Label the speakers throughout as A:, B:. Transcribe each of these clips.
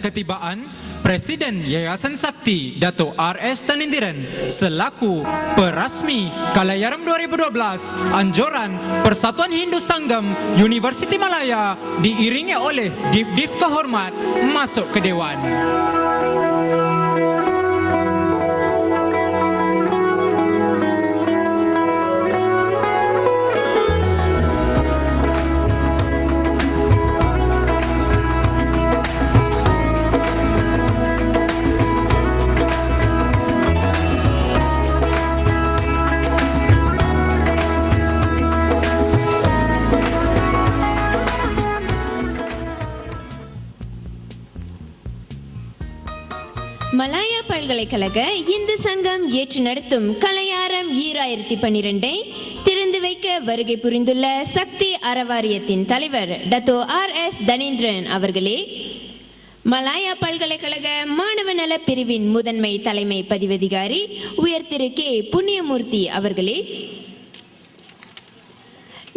A: ketibaan Presiden Yayasan Sakti Dato' R.S. Tanindiran selaku perasmi Kalayaram 2012 anjuran Persatuan Hindu Sanggam Universiti Malaya diiringi oleh Div-Div Kehormat masuk ke Dewan.
B: Malaya பல்கலைக்கழக இந்து சங்கம் ஏற்று நடத்தும் கலையாரம் 2012 திறந்து வைக்க வருகை புரிந்துள்ள சக்தி அறவாரியத்தின் தலைவர் டத்தோ R.S. தனேந்திரன் அவர்களே, மலாயா பல்கலைக்கழக மாணவ நல பிரிவின் முதன்மை தலைமை பதிவதிகாரி உயர் திரு K. புண்ணியமூர்த்தி அவர்களே,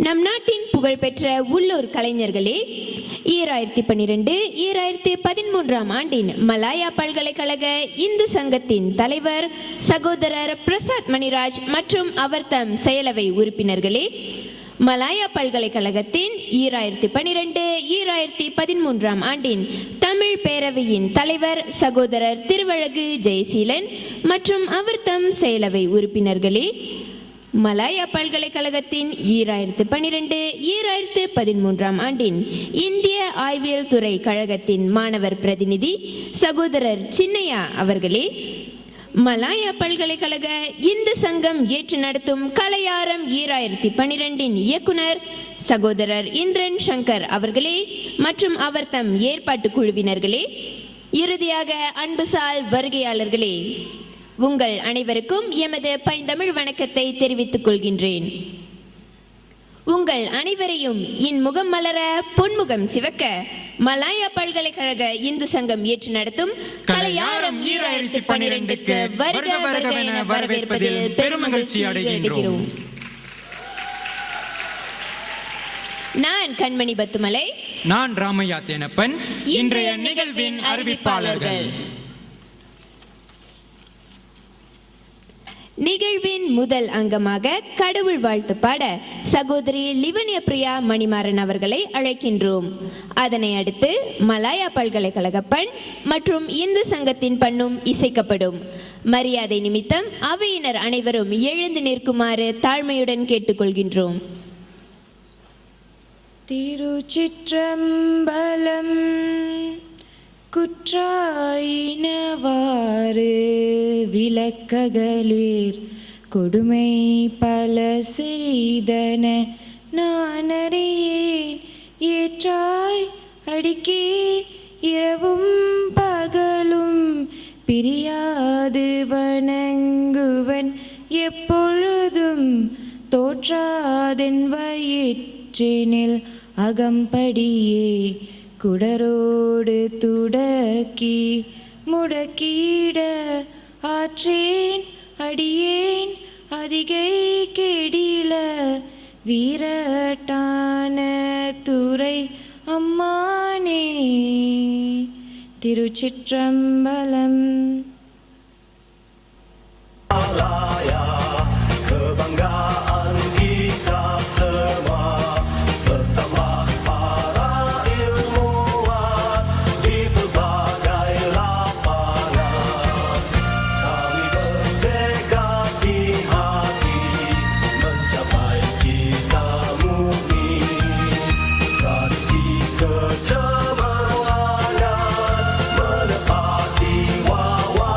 B: நம் நாட்டின் புகழ்பெற்ற உள்ளூர் கலைஞர்களே, 2012-2013 ஆண்டின் மலாயா பல்கலைக்கழக இந்து சங்கத்தின் தலைவர் சகோதரர் பிரசாத் மணிராஜ் மற்றும் அவர் தம் செயலவை உறுப்பினர்களே, மலாயா பல்கலைக்கழகத்தின் 2012-2013 ஆண்டின் தமிழ் பேரவையின் தலைவர் சகோதரர் திருவழகு ஜெயசீலன் மற்றும் அவர் தம் செயலவை உறுப்பினர்களே, மலாயா பல்கலைக்கழகத்தின் 2012-2013 ஆண்டின் இந்திய ஆய்வியல் துறை கழகத்தின் மாணவர் பிரதிநிதி சகோதரர் சின்னையா அவர்களே, மலாயா பல்கலைக்கழக இந்து சங்கம் ஏற்று நடத்தும் கலையாரம் 2012 இயக்குனர் சகோதரர் இந்திரன் சங்கர் அவர்களே மற்றும் அவர் தம் ஏற்பாட்டு குழுவினர்களே, இறுதியாக அன்புசால் வருகையாளர்களே, உங்கள் அனைவருக்கும் எமது பைந்தமிழ் வணக்கத்தை தெரிவித்துக் கொள்கின்றேன். உங்கள் அனைவரையும் இன்முகம் மலர பொன்முகம் சிவக்க மலாயா பல்கலைக்கழக இந்து சங்கம் ஏற்று நடத்தும் கலையாரம் 2012க்கு வருக வருகவென வரவேற்பதில் பெருமகிழ்ச்சி அடைகின்றோம். நான் கண்மணி பத்துமலை,
A: நான் ராமையா தேனப்பன், இன்றைய நிகழ்வின் அறிவிப்பாளர்கள்.
B: நிகழ்வின் முதல் அங்கமாக கடவுள் வாழ்த்து பாட சகோதரி லிவனிய பிரியா மணிமாறன் அவர்களை அழைக்கின்றோம். அதனை அடுத்து மலாயா பல்கலைக்கழக பண் மற்றும் இந்து சங்கத்தின் பண்ணும் இசைக்கப்படும். மரியாதை நிமித்தம் அவையினர் அனைவரும் எழுந்து நிற்குமாறு தாழ்மையுடன் கேட்டுக்கொள்கின்றோம்.
C: திருச்சிற்றம்பலம். குற்றாயினவாறு விளக்ககளீர் கொடுமை பல செய்தன நானறியேன் ஏற்றாய் அடிக்கே இரவும் பகலும் பிரியாது வணங்குவன் எப்பொழுதும் தோற்றாதென் வயிற்றினில் அகம்படியே குடரோடு துடக்கி முடக்கிட ஆற்றேன் அடியேன் அதிகை கெடில வீரட்டான துறை அம்மானே. திருச்சிற்றம்பலம்.
D: Menepati wawasan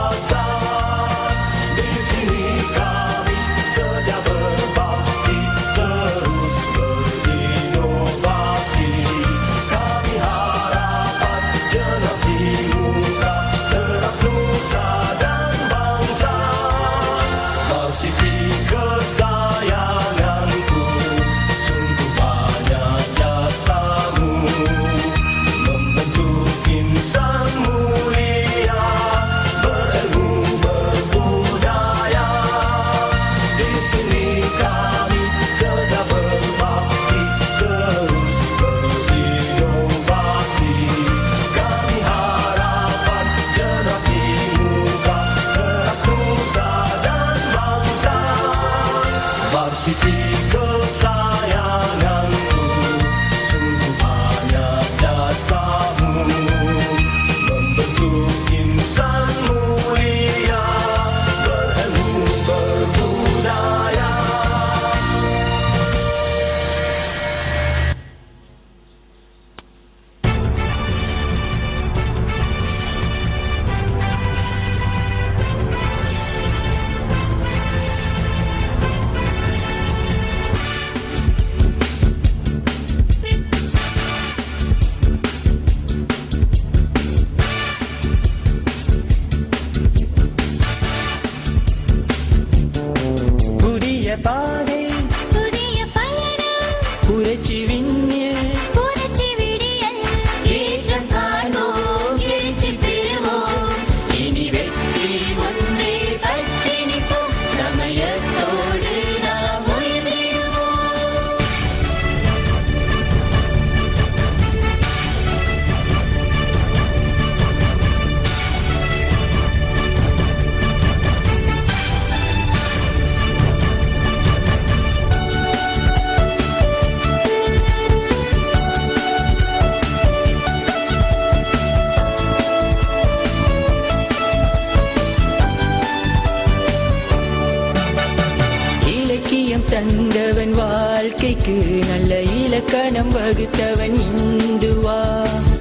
D: தந்தவன் வாழ்க்கைக்கு நல்ல இலக்கணம் வகுத்தவன் இந்துவா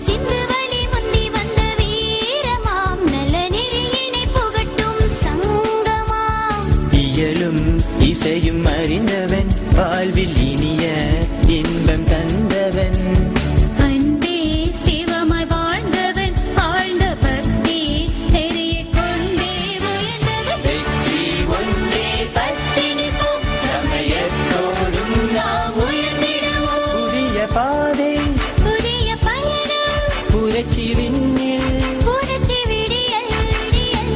E: சிந்து வழி முந்தி வந்த வீரமாம் நல்ல நெறியினை புகட்டும் சங்கமாம்
D: இயலும் இசையும் அறிந்தவன் வாழ்வில் இனிய இன்பம் தந்தவன்
E: அன்பே சிவமாய் வாழ்ந்தவன் ஆழ்ந்த பக்தி நெறியைக் கொண்டே உயர்ந்தவன்
D: வெற்றி ஒன்றே பற்றி நிற்போம் சமயத்தோடும் நாம் உயர்ந்திடுவோம் புதிய பாதை
E: புதிய பயணம்
D: புரட்சி விண்ணில்
E: புரட்சி விடியல் விடியல்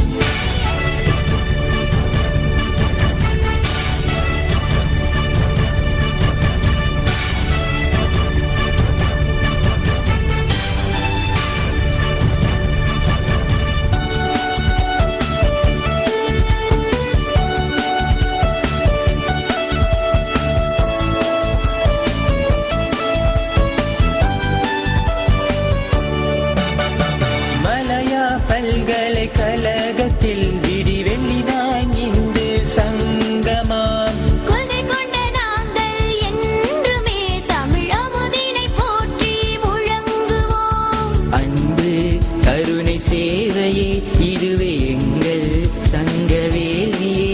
D: மலையா பல்கலைக்கழகத்தில் விடிவெள்ளிதான் இந்து சங்கமாம்
E: கொள்கை கொண்ட நாங்கள் என்றுமே தமிழ் அமுதினை போற்றி முழங்குவோம்
D: அன்பு கருணை சேவையே இதுவே எங்கள் சங்க வேள்வியே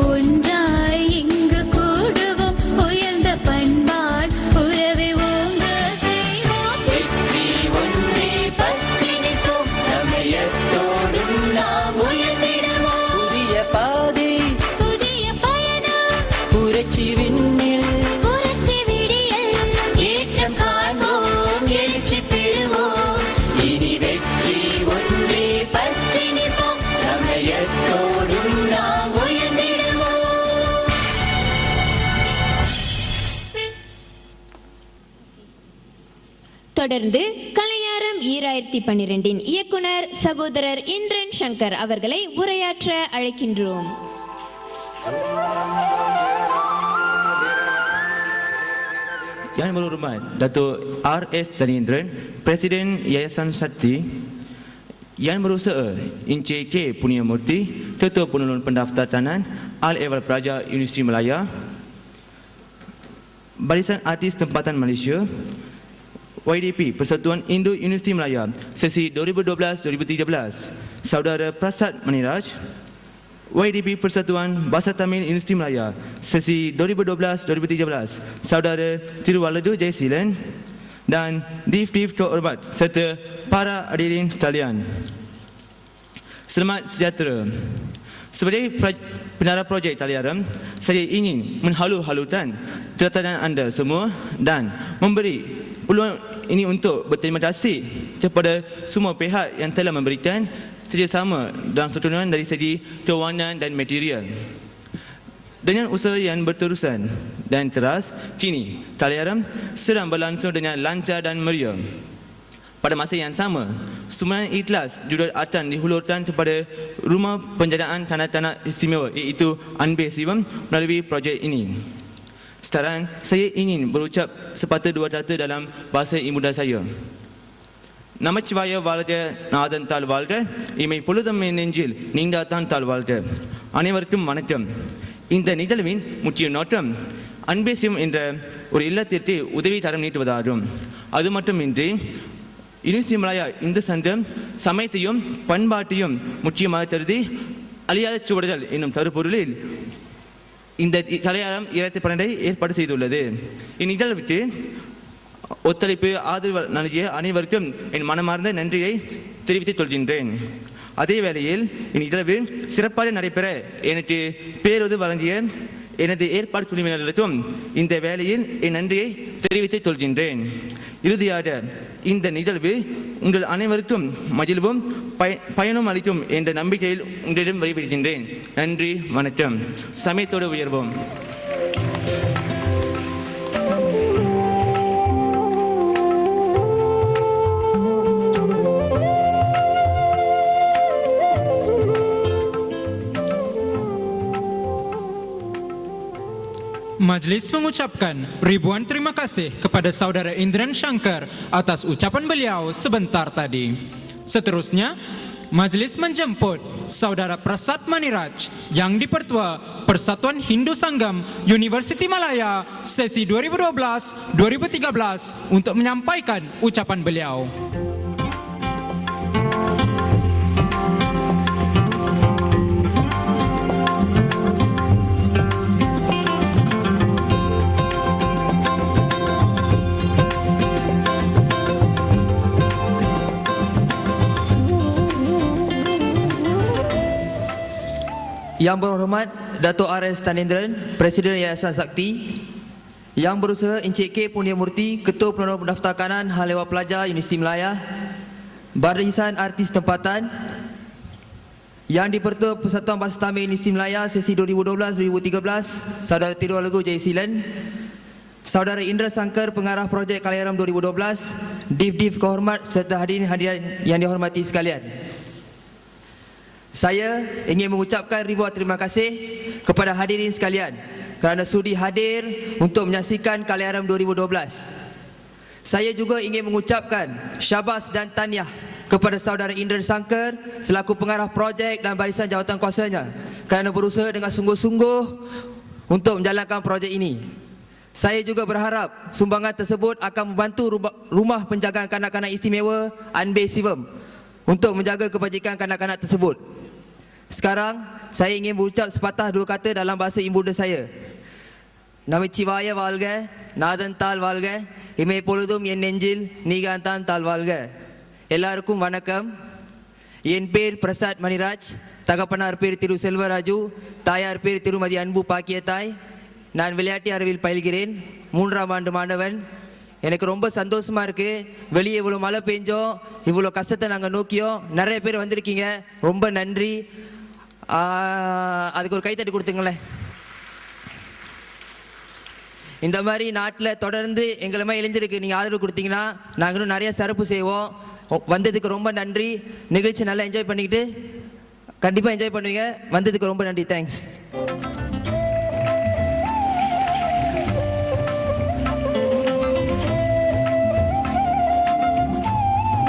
E: ஒன்றாய் இங்கு கூடுவோம் உயர்ந்த பண்பால் உறவை ஓங்க செய்வோம்
D: வெற்றி ஒன்றே பற்றி நிற்போம் சமயத்தோடும் நாம் உயர்ந்திடுவோம் புதிய பாதை
E: புதிய பயணம்
D: புரட்சி விண்ணில்
E: புரட்சி விடியல்
D: ஏற்றம் காண்போம் எழுச்சி பெறுவோம் இனி வெற்றி ஒன்றே பற்றி நிற்போம் சமயத்தோடும் நாம் உயர்ந்திடுவோம்
B: தொடர்ந்து கலையாரம் 2012 இயக்குனர் சகோதரர் இந்திரன் சங்கர் அவர்களை உரையாற்ற அழைக்கின்றோம்.
F: Yang berhormat Datuk R.S. Danindran, Presiden Yayasan Sakti, Yang berusaha Encik K. Puniamurti, Ketua Penulun Pendaftaran Al-Ehwal Praja Universiti Melaya, Barisan Artis Tempatan Malaysia, YDP Persatuan Indo Universiti Melaya sesi 2012-2013, Saudara Prasad Maniraj, YDP Persatuan Bahasa Tamil Universiti Melaya sesi 2012-2013, Saudara Tiruwaladu Jayasilan, dan Div Terhormat serta para hadirin sekalian. Selamat sejahtera. Sebagai penara projek Taliaram, saya ingin menghalu-halukan kedatangan anda semua dan memberi peluang ini untuk berterima kasih kepada semua pihak yang telah memberikan kerjasama dan sokongan dari segi kewangan dan material. Dengan usaha yang berterusan dan keras, kini Taliaram sedang berlangsung dengan lancar dan meriah. Pada masa yang sama, sumbangan ikhlas juga akan dihulurkan kepada Rumah Penjadaan Kanak-kanak Istimewa iaitu Anbe Sivam melalui projek ini. Sekarang, saya ingin berucap sepatah dua kata dalam bahasa ibunda saya. நமச்சிவாய வாழ்க நாதன் தாழ் வாழ்க இமை பொழுதும் நெஞ்சில் நீங்காதான் தாழ் வாழ்க. அனைவருக்கும் வணக்கம். இந்த நிகழ்வின் முக்கிய நோக்கம் அன்பேசியம் என்ற ஒரு இல்லத்திற்கு உதவி தரம் நீட்டுவதாகும். அது மட்டுமின்றி யூனிவர்சிட்டி மலாயா இந்து சங்கம் சமயத்தையும் பண்பாட்டையும் முக்கியமாக கருதி அழியாத சுவடுகள் என்னும் கருப்பொருளில் இந்த கலையாரம் 2012 ஏற்பாடு செய்துள்ளது. இந்நிகழ்வுக்கு ஒத்துழைப்பு ஆதரவு நல்கிய அனைவருக்கும் என் மனமார்ந்த நன்றியை தெரிவித்துக் கொள்கின்றேன். அதே வேளையில் இந்நிகழ்வு சிறப்பாக நடைபெற எனக்கு பேருது வழங்கிய எனது ஏற்பாடு குழுவினர்களுக்கும் இந்த வேளையில் என் நன்றியை தெரிவித்துக் கொள்கின்றேன். இறுதியாக இந்த நிகழ்வு உங்கள் அனைவருக்கும் மகிழ்வும் பயனும் அளிக்கும் என்ற நம்பிக்கையில் உங்களிடம் விடைபெறுகின்றேன். நன்றி, வணக்கம். சமயத்தோடு உயர்வோம்.
A: Majlis mengucapkan ribuan terima kasih kepada Saudara Indran Shankar atas ucapan beliau sebentar tadi. Seterusnya, majlis menjemput Saudara Prasad Maniraj yang dipertua Persatuan Hindu Sanggam Universiti Malaya sesi 2012-2013 untuk menyampaikan ucapan beliau.
G: Yang berhormat Dato' R.S. Tanendran, Presiden Yayasan Sakti. Yang berusaha Encik K. Punyamurti, Ketua Penolong Pendaftar Kanan Hal Ehwal Pelajar Universiti Melaya. Barisan Artis Tempatan. Yang dipertua Persatuan Bahasa Tamil Universiti Melaya sesi 2012-2013, Saudara Tirul Lagu Jaya Silan. Saudara Indra Sangkar, Pengarah Projek Kalayaram 2012, Div kehormat serta hadirin yang dihormati sekalian. Saya ingin mengucapkan ribuan terima kasih kepada hadirin sekalian kerana sudi hadir untuk menyaksikan Kalayaram 2012. Saya juga ingin mengucapkan syabas dan tahniah kepada Saudara Indra Sangkar selaku pengarah projek dan barisan jawatan kuasanya kerana berusaha dengan sungguh-sungguh untuk menjalankan projek ini. Saya juga berharap sumbangan tersebut akan membantu rumah penjagaan kanak-kanak istimewa Anbe Sivam untuk menjaga kebajikan kanak-kanak tersebut. Sekarang, saya ingin berucap sepatah dua kata dalam bahasa ibunda saya. Namicivaya வாழ்க, நாதன் தாள் வாழ்க, இமைப்பொழுதும் என் நெஞ்சில் நீகாந்தான் தாள் வாழ்க. எல்லாருக்கும் வணக்கம். என் பேர் பிரசாத் மணிராஜ், தகப்பனார் பேர் திரு செல்வராஜு, தாயார் பேர் திருமதி அன்பு பாக்கியத்தாய். நான் விளையாட்டு அறிவில் பயில்கிறேன், 3ஆம் ஆண்டு மாணவன். எனக்கு ரொம்ப சந்தோஷமா இருக்கு. வெளியே இவ்வளோ மழை பெஞ்சோம், இவ்வளோ கஷ்டத்தை நாங்கள் நோக்கியோம், நிறைய பேர் வந்திருக்கீங்க, ரொம்ப நன்றி. அதுக்கு ஒரு கைத்தட்டி கொடுத்துங்களேன். இந்த மாதிரி நாட்டில் தொடர்ந்து எங்களை மாதிரி இளைஞருக்கு நீங்கள் ஆதரவு கொடுத்தீங்கன்னா நாங்கள் இன்னும் நிறைய சிறப்பு செய்வோம். வந்ததுக்கு ரொம்ப நன்றி. நிகழ்ச்சி நல்லா என்ஜாய் பண்ணிக்கிட்டு கண்டிப்பாக என்ஜாய் பண்ணுவீங்க. வந்ததுக்கு ரொம்ப நன்றி. தேங்க்ஸ்.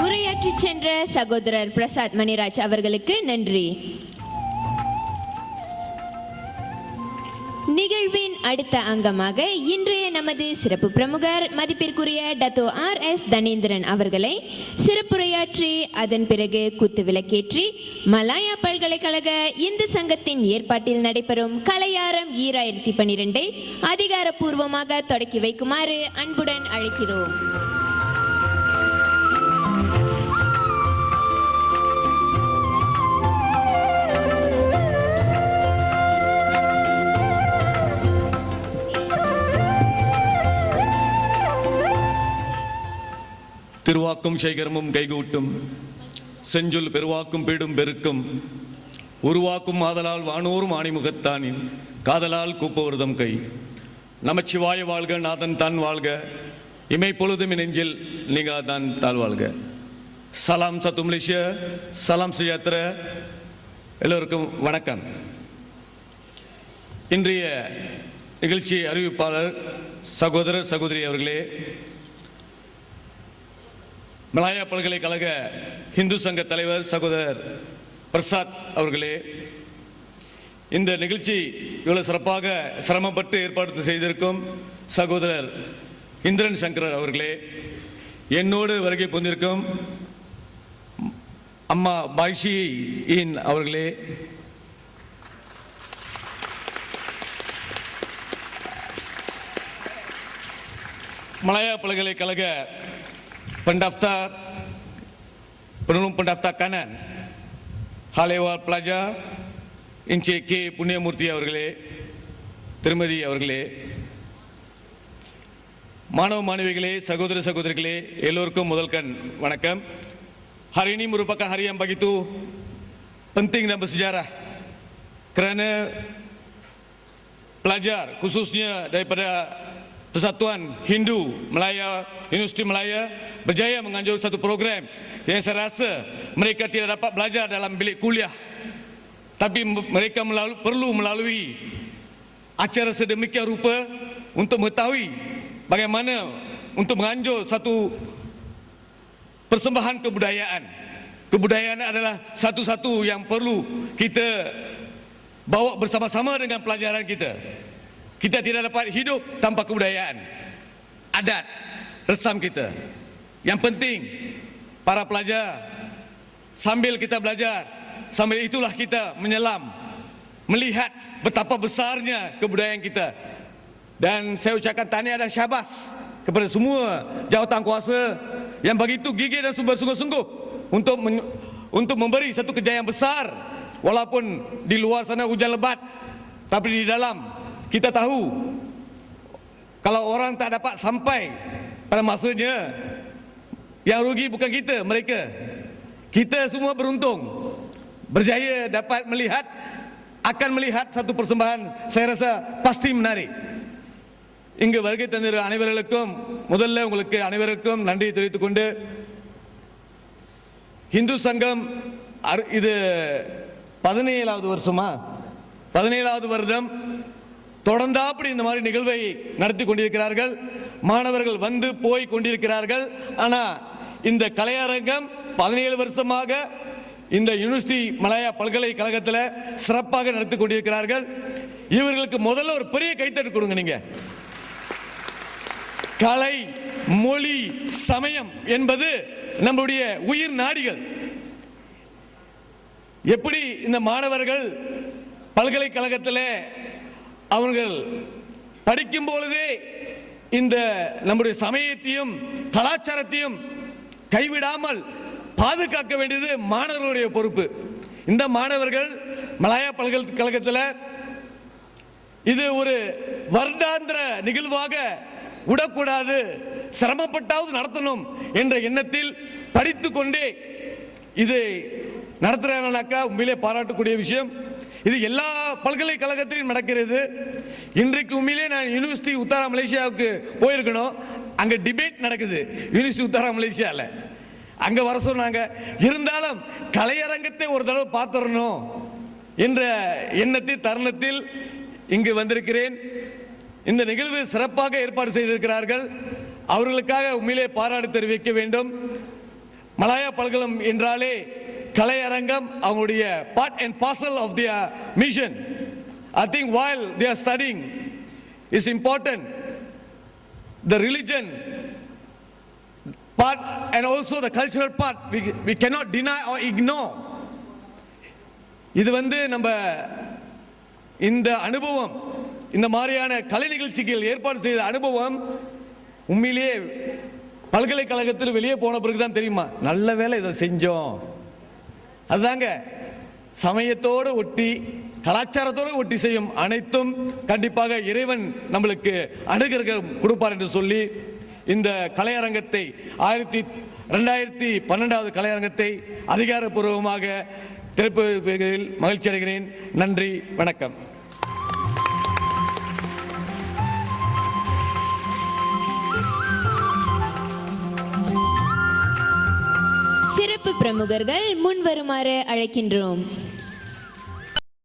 B: உரையாற்றி சென்ற சகோதரர் பிரசாத் மணிராஜ் அவர்களுக்கு நன்றி. நிகழ்வின் அடுத்த அங்கமாக இன்றைய நமது சிறப்பு பிரமுகர் மதிப்பிற்குரிய டத்தோ ஆர்.எஸ். தனேந்திரன் அவர்களை சிறப்புரையாற்றி அதன் பிறகு குத்து விளக்கேற்றி மலாயா பல்கலைக்கழக இந்து சங்கத்தின் ஏற்பாட்டில் நடைபெறும் கலையாரம் 2012 அதிகாரப்பூர்வமாக தொடக்கி வைக்குமாறு அன்புடன் அழைக்கிறோம்.
H: திருவாக்கும் சேகரமும் கைகூட்டும், செஞ்சொல் பெருவாக்கும் பீடும் பெருக்கும், உருவாக்கும் ஆதலால் வானோரும் ஆணிமுகத்தானின் காதலால் கூப்பவர்தம் கை. நமச்சிவாய வாழ்க, நாதன் தான் வாழ்க, இமைப்பொழுதும் நெஞ்சில் நீங்காதான் தாழ் வாழ்க. சலாம் சத்து மலேசியா, சலாம் சுயாத்திர. எல்லோருக்கும் வணக்கம். இன்றைய நிகழ்ச்சி அறிவிப்பாளர் சகோதரர் சகோதரி அவர்களே, மலாயா பல்கலைக்கழக இந்து சங்க தலைவர் சகோதரர் பிரசாத் அவர்களே, இந்த நிகழ்ச்சி இவ்வளவு சிறப்பாக சிரமப்பட்டு ஏற்பாடு செய்திருக்கும் சகோதரர் இந்திரன் சங்கர் அவர்களே, என்னோடு வருகை புரிந்திருக்கும் அம்மா பாய்ஷியின் அவர்களே, மலாயா பல்கலைக்கழக penolong pendaftar kanan Hal Ehwal Pelajar Encik K. Punyamurti அவர்களே, திருமதி அவர்களே, மாணவ மாணவிகளே, சகோதர சகோதரிகளே, எல்லோருக்கும் முதல்கண் வணக்கம். Hari ini merupakan hari yang begitu penting dan bersejarah kerana pelajar khususnya daripada Persatuan Hindu Melaya, Universiti Melaya berjaya menganjur satu program yang saya rasa mereka tidak dapat belajar dalam bilik kuliah, tapi mereka perlu melalui acara sedemikian rupa untuk mengetahui bagaimana untuk menganjur satu persembahan kebudayaan kebudayaan adalah satu-satu yang perlu kita bawa bersama-sama dengan pelajaran kita. Kita tidak dapat hidup tanpa kebudayaan, adat, resam kita. Yang penting, para pelajar, sambil kita belajar, sambil itulah kita menyelam, melihat betapa besarnya kebudayaan kita. Dan saya ucapkan tahniah dan syabas kepada semua jawatan kuasa yang begitu gigih dan sungguh-sungguh untuk memberi satu kejayaan besar. Walaupun di luar sana hujan lebat, tapi di dalam kita tahu kalau orang tak dapat sampai pada masanya, yang rugi bukan kita, mereka. Kita semua beruntung berjaya dapat akan melihat satu persembahan, saya rasa pasti menarik. இங்கு வருகை தந்திர அனைவர்களுக்கும் முதல்ல உங்களுக்கு அனைவருக்கும் நன்றி தெரிவித்துக் கொண்டு, இந்து சங்கம் இது 17வது வருஷமா, 17வது வருடம் தொடர்ந்தாப்படி இந்த மாதிரி நிகழ்வை நடத்தி கொண்டிருக்கிறார்கள். மாணவர்கள் வந்து போய் கொண்டிருக்கிறார்கள். ஆனால் இந்த கலையரங்கம் 17 வருஷமாக இந்த யுனிவர்சிட்டி மலாயா பல்கலைக்கழகத்தில் சிறப்பாக நடத்தி கொண்டிருக்கிறார்கள். இவர்களுக்கு முதல்ல ஒரு பெரிய கைத்தட்டு கொடுங்க. நீங்க கலை, மொழி, சமயம் என்பது நம்முடைய உயிர் நாடிகள். எப்படி இந்த மாணவர்கள் பல்கலைக்கழகத்தில் அவர்கள் படிக்கும் பொழுதே இந்த நம்முடைய சமயத்தையும் கலாச்சாரத்தையும் கைவிடாமல் பாதுகாக்க வேண்டியது மாணவர்களுடைய பொறுப்பு. இந்த மாணவர்கள் மலாயா பல்கலைக்கழகத்தில் இது ஒரு வருடாந்திர நிகழ்வாக விடக்கூடாது, சிரமப்பட்டாவது நடத்தணும் என்ற எண்ணத்தில் படித்து கொண்டே இது நடத்துறாங்கனாக்கா உண்மையிலே பாராட்டக்கூடிய விஷயம். இது எல்லா பல்கலைக்கழகத்திலும் நடக்கிறது. இன்றைக்கு உண்மையிலே நான் யூனிவர்சிட்டி உத்தாரா மலேசியாவுக்கு போயிருக்கணும். அங்கே டிபேட் நடக்குது யூனிவர்சிட்டி உத்தாரா மலேசியாவில். அங்கே வர சொன்னாங்க. இருந்தாலும் கலையரங்கத்தை ஒரு தடவை பார்த்துடணும் என்ற எண்ணத்தை தருணத்தில் இங்கு வந்திருக்கிறேன். இந்த நிகழ்வு சிறப்பாக ஏற்பாடு செய்திருக்கிறார்கள். அவர்களுக்காக உண்மையிலே பாராட்டு தெரிவிக்க வேண்டும். மலாயா பல்கலம் என்றாலே கலையரங்கம் அவங்களுடைய part and parcel of their mission. I think while they are studying is important, the religion part and also the cultural part we cannot deny or ignore. இது நம்ம இந்த அனுபவம், இந்த மாதிரியான கலை நிகழ்ச்சிகள் ஏற்பாடு செய்த அனுபவம் உண்மையிலேயே பல்கலைக்கழகத்தில் வெளியே போன பிறகு தான் தெரியுமா, நல்ல வேளை இதை செஞ்சோம். அதுதாங்க சமயத்தோடு ஒட்டி கலாச்சாரத்தோடு ஒட்டி செய்யும் அனைத்தும் கண்டிப்பாக இறைவன் நம்மளுக்கு அனுகிரகம் கொடுப்பார் என்று சொல்லி இந்த கலையரங்கத்தை 2012வது கலையரங்கத்தை அதிகாரப்பூர்வமாக திறப்பதில் மகிழ்ச்சி அடைகிறேன். நன்றி, வணக்கம்.
B: சிறப்பு பிரமுகர்கள் முன்வருமாறு அழைக்கின்றோம்.